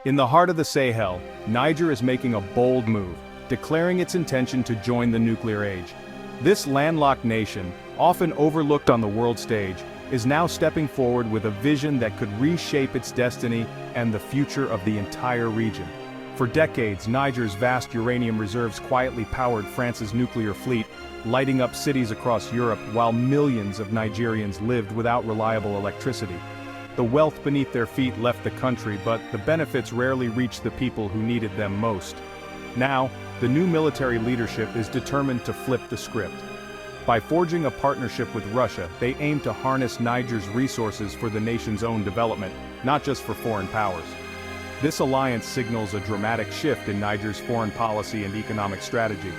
In the heart of the Sahel, Niger is making a bold move, declaring its intention to join the nuclear age. This landlocked nation, often overlooked on the world stage, is now stepping forward with a vision that could reshape its destiny and the future of the entire region. For decades, Niger's vast uranium reserves quietly powered France's nuclear fleet, lighting up cities across Europe while millions of Nigerians lived without reliable electricity. The wealth beneath their feet left the country, but the benefits rarely reached the people who needed them most. Now, the new military leadership is determined to flip the script. By forging a partnership with Russia, they aim to harness Niger's resources for the nation's own development, not just for foreign powers. This alliance signals a dramatic shift in Niger's foreign policy and economic strategy.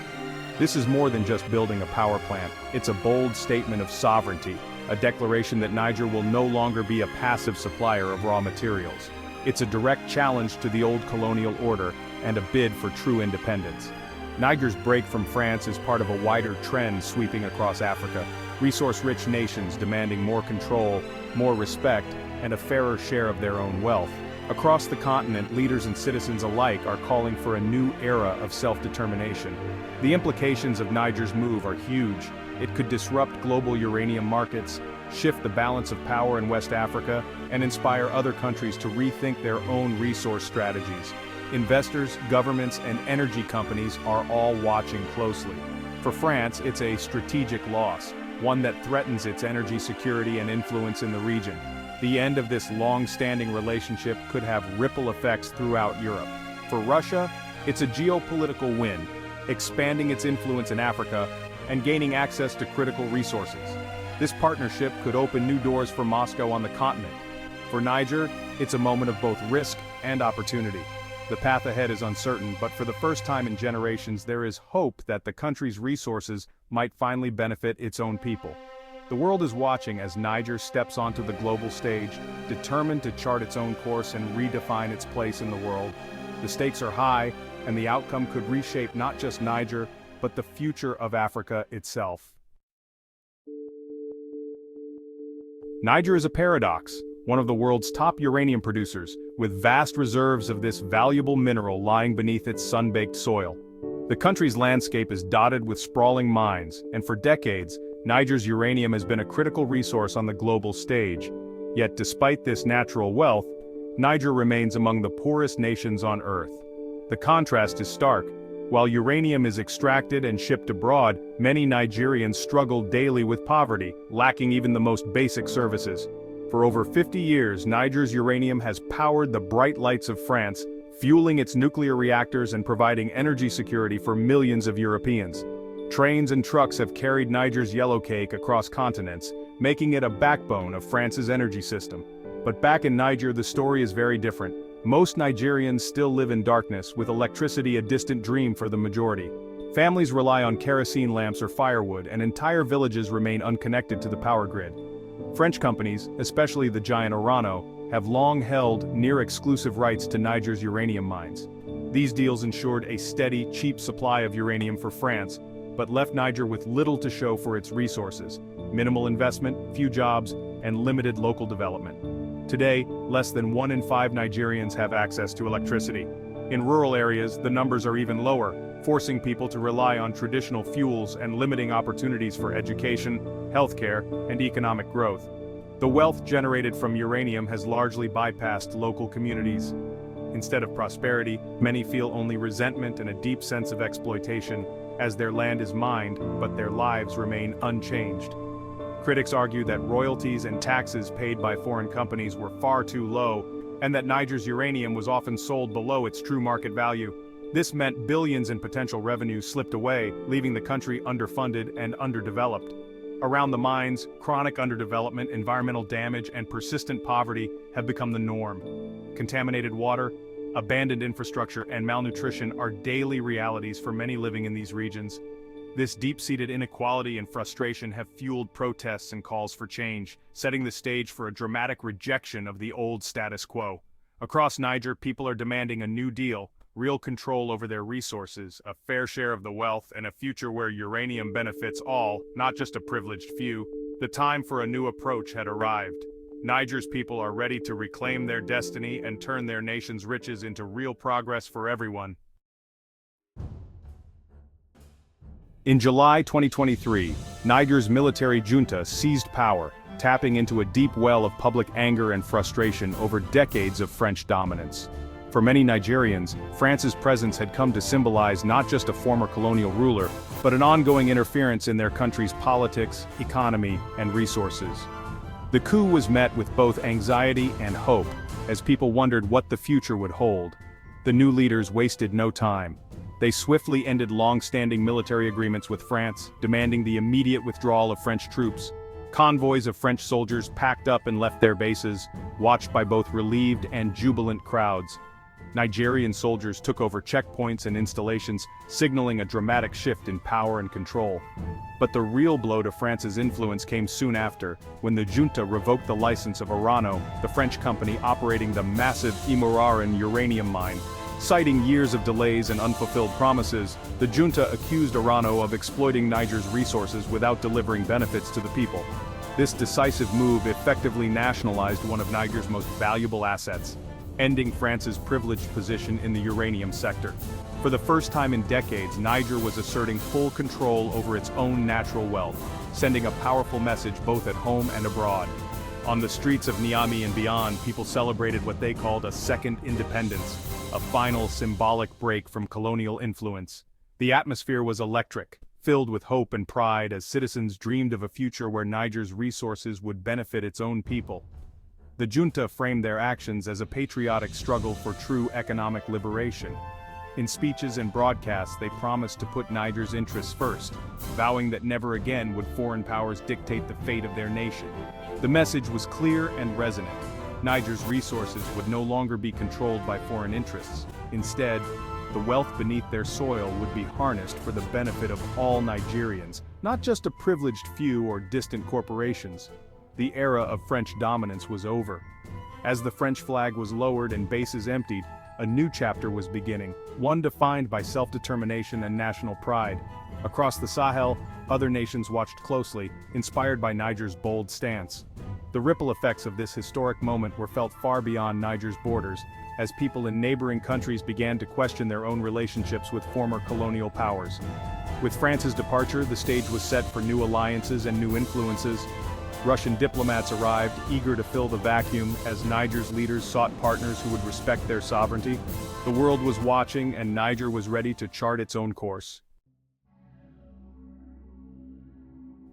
This is more than just building a power plant, it's a bold statement of sovereignty, a declaration that Niger will no longer be a passive supplier of raw materials. It's a direct challenge to the old colonial order and a bid for true independence. Niger's break from France is part of a wider trend sweeping across Africa, resource-rich nations demanding more control, more respect, and a fairer share of their own wealth. Across the continent, leaders and citizens alike are calling for a new era of self-determination. The implications of Niger's move are huge. It could disrupt global uranium markets, shift the balance of power in West Africa, and inspire other countries to rethink their own resource strategies. Investors, governments, and energy companies are all watching closely. For France, it's a strategic loss, one that threatens its energy security and influence in the region. The end of this long-standing relationship could have ripple effects throughout Europe. For Russia, it's a geopolitical win, expanding its influence in Africa and gaining access to critical resources. This partnership could open new doors for Moscow on the continent. For Niger, it's a moment of both risk and opportunity. The path ahead is uncertain, but for the first time in generations there is hope that the country's resources might finally benefit its own people. The world is watching as Niger steps onto the global stage, determined to chart its own course and redefine its place in the world. The stakes are high, and the outcome could reshape not just Niger, but the future of Africa itself. Niger is a paradox, one of the world's top uranium producers, with vast reserves of this valuable mineral lying beneath its sun-baked soil. The country's landscape is dotted with sprawling mines, and for decades, Niger's uranium has been a critical resource on the global stage. Yet despite this natural wealth, Niger remains among the poorest nations on Earth. The contrast is stark. While uranium is extracted and shipped abroad, many Nigerians struggle daily with poverty, lacking even the most basic services. For over 50 years, Niger's uranium has powered the bright lights of France, fueling its nuclear reactors and providing energy security for millions of Europeans. Trains and trucks have carried Niger's yellowcake across continents, making it a backbone of France's energy system. But back in Niger, the story is very different. Most Nigerians still live in darkness, with electricity a distant dream for the majority. Families rely on kerosene lamps or firewood, and entire villages remain unconnected to the power grid. French companies, especially the giant Orano, have long held near-exclusive rights to Niger's uranium mines. These deals ensured a steady, cheap supply of uranium for France, but left Niger with little to show for its resources: minimal investment, few jobs, and limited local development. Today, less than 1 in 5 Nigerians have access to electricity. In rural areas, the numbers are even lower, forcing people to rely on traditional fuels and limiting opportunities for education, healthcare, and economic growth. The wealth generated from uranium has largely bypassed local communities. Instead of prosperity, many feel only resentment and a deep sense of exploitation, as their land is mined, but their lives remain unchanged. Critics argue that royalties and taxes paid by foreign companies were far too low, and that Niger's uranium was often sold below its true market value. This meant billions in potential revenue slipped away, leaving the country underfunded and underdeveloped. Around the mines, chronic underdevelopment, environmental damage, and persistent poverty have become the norm. Contaminated water, abandoned infrastructure, and malnutrition are daily realities for many living in these regions. This deep-seated inequality and frustration have fueled protests and calls for change, setting the stage for a dramatic rejection of the old status quo. Across Niger, people are demanding a new deal, real control over their resources, a fair share of the wealth, and a future where uranium benefits all, not just a privileged few. The time for a new approach had arrived. Niger's people are ready to reclaim their destiny and turn their nation's riches into real progress for everyone. In July 2023, Niger's military junta seized power, tapping into a deep well of public anger and frustration over decades of French dominance. For many Nigerians, France's presence had come to symbolize not just a former colonial ruler, but an ongoing interference in their country's politics, economy, and resources. The coup was met with both anxiety and hope, as people wondered what the future would hold. The new leaders wasted no time. They swiftly ended long-standing military agreements with France, demanding the immediate withdrawal of French troops. Convoys of French soldiers packed up and left their bases, watched by both relieved and jubilant crowds. Nigerian soldiers took over checkpoints and installations, signaling a dramatic shift in power and control. But the real blow to France's influence came soon after, when the junta revoked the license of Urano, the French company operating the massive uranium mine. Citing years of delays and unfulfilled promises, the junta accused Urano of exploiting Niger's resources without delivering benefits to the people. This decisive move effectively nationalized one of Niger's most valuable assets, ending France's privileged position in the uranium sector. For the first time in decades, Niger was asserting full control over its own natural wealth, sending a powerful message both at home and abroad. On the streets of Niamey and beyond, people celebrated what they called a second independence, a final symbolic break from colonial influence. The atmosphere was electric, filled with hope and pride as citizens dreamed of a future where Niger's resources would benefit its own people. The junta framed their actions as a patriotic struggle for true economic liberation. In speeches and broadcasts, they promised to put Niger's interests first, vowing that never again would foreign powers dictate the fate of their nation. The message was clear and resonant. Niger's resources would no longer be controlled by foreign interests. Instead, the wealth beneath their soil would be harnessed for the benefit of all Nigerians, not just a privileged few or distant corporations. The era of French dominance was over. As the French flag was lowered and bases emptied, a new chapter was beginning, one defined by self-determination and national pride. Across the Sahel, other nations watched closely, inspired by Niger's bold stance. The ripple effects of this historic moment were felt far beyond Niger's borders, as people in neighboring countries began to question their own relationships with former colonial powers. With France's departure, the stage was set for new alliances and new influences. Russian diplomats arrived, eager to fill the vacuum, as Niger's leaders sought partners who would respect their sovereignty. The world was watching, and Niger was ready to chart its own course.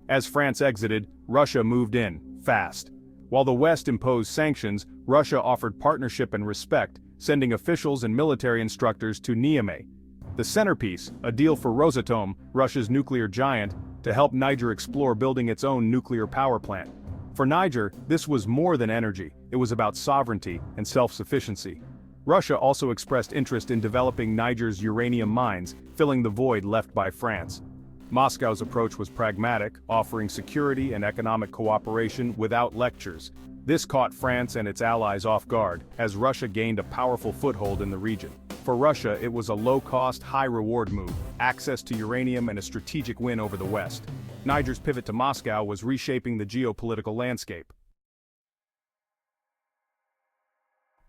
As France exited, Russia moved in, fast. While the West imposed sanctions, Russia offered partnership and respect, sending officials and military instructors to Niamey. The centerpiece, a deal for Rosatom, Russia's nuclear giant, to help Niger explore building its own nuclear power plant. For Niger, this was more than energy, it was about sovereignty and self-sufficiency. Russia also expressed interest in developing Niger's uranium mines, filling the void left by France. Moscow's approach was pragmatic, offering security and economic cooperation without lectures. This caught France and its allies off guard, as Russia gained a powerful foothold in the region. For Russia, it was a low-cost, high-reward move, access to uranium and a strategic win over the West. Niger's pivot to Moscow was reshaping the geopolitical landscape.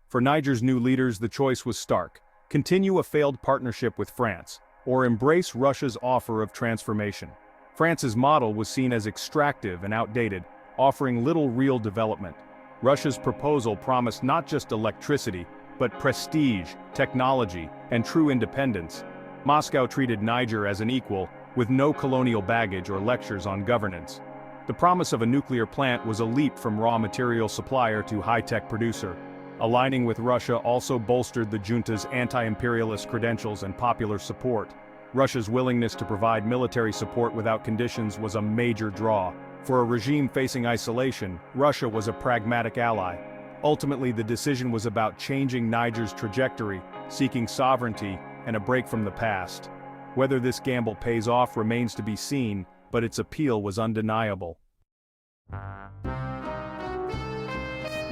For Niger's new leaders, the choice was stark: continue a failed partnership with France, or embrace Russia's offer of transformation. France's model was seen as extractive and outdated, offering little real development. Russia's proposal promised not just electricity, but prestige, technology, and true independence. Moscow treated Niger as an equal, with no colonial baggage or lectures on governance. The promise of a nuclear plant was a leap from raw material supplier to high-tech producer. Aligning with Russia also bolstered the junta's anti-imperialist credentials and popular support. Russia's willingness to provide military support without conditions was a major draw. For a regime facing isolation, Russia was a pragmatic ally. Ultimately, the decision was about changing Niger's trajectory, seeking sovereignty, and a break from the past. Whether this gamble pays off remains to be seen, but its appeal was undeniable.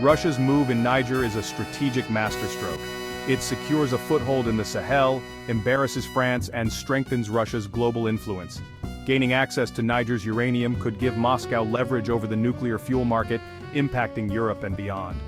Russia's move in Niger is a strategic masterstroke. It secures a foothold in the Sahel, embarrasses France, and strengthens Russia's global influence. Gaining access to Niger's uranium could give Moscow leverage over the nuclear fuel market, impacting Europe and beyond.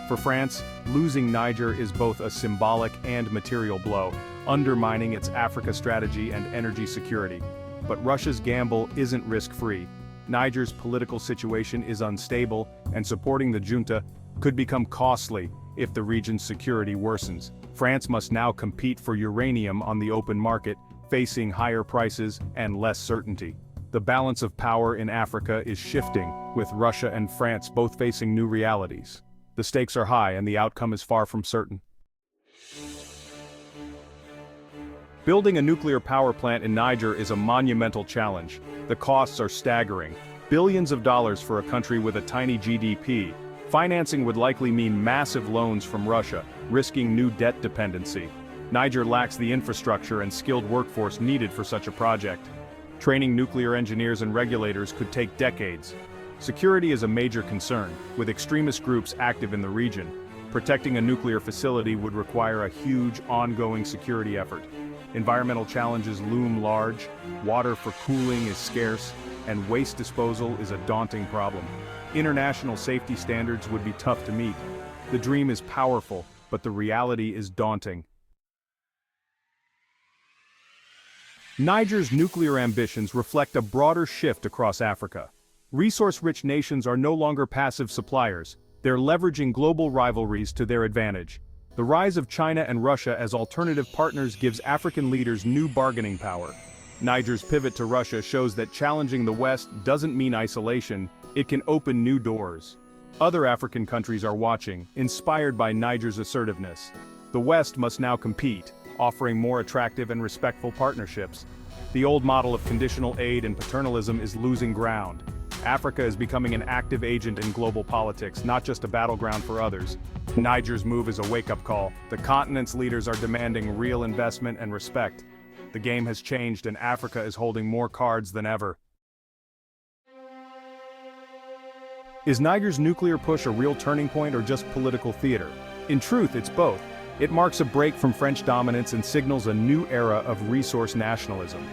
For France, losing Niger is both a symbolic and material blow, undermining its Africa strategy and energy security. But Russia's gamble isn't risk-free. Niger's political situation is unstable, and supporting the junta could become costly if the region's security worsens. France must now compete for uranium on the open market, facing higher prices and less certainty. The balance of power in Africa is shifting, with Russia and France both facing new realities. The stakes are high and the outcome is far from certain. Building a nuclear power plant in Niger is a monumental challenge. The costs are staggering. Billions of dollars for a country with a tiny GDP. Financing would likely mean massive loans from Russia, risking new debt dependency. Niger lacks the infrastructure and skilled workforce needed for such a project. Training nuclear engineers and regulators could take decades. Security is a major concern, with extremist groups active in the region. Protecting a nuclear facility would require a huge, ongoing security effort. Environmental challenges loom large, water for cooling is scarce, and waste disposal is a daunting problem. International safety standards would be tough to meet. The dream is powerful, but the reality is daunting. Niger's nuclear ambitions reflect a broader shift across Africa. Resource-rich nations are no longer passive suppliers, they're leveraging global rivalries to their advantage. The rise of China and Russia as alternative partners gives African leaders new bargaining power. Niger's pivot to Russia shows that challenging the West doesn't mean isolation, it can open new doors. Other African countries are watching, inspired by Niger's assertiveness. The West must now compete, offering more attractive and respectful partnerships. The old model of conditional aid and paternalism is losing ground. Africa is becoming an active agent in global politics, not just a battleground for others. Niger's move is a wake-up call. The continent's leaders are demanding real investment and respect. The game has changed and Africa is holding more cards than ever. Is Niger's nuclear push a real turning point or just political theater? In truth, it's both. It marks a break from French dominance and signals a new era of resource nationalism.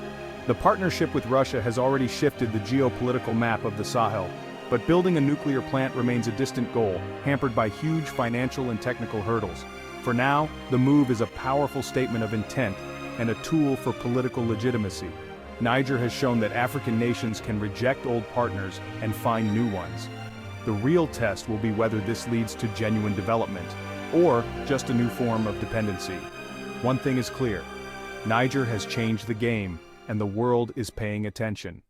The partnership with Russia has already shifted the geopolitical map of the Sahel, but building a nuclear plant remains a distant goal, hampered by huge financial and technical hurdles. For now, the move is a powerful statement of intent and a tool for political legitimacy. Niger has shown that African nations can reject old partners and find new ones. The real test will be whether this leads to genuine development, or just a new form of dependency. One thing is clear: Niger has changed the game, and the world is paying attention.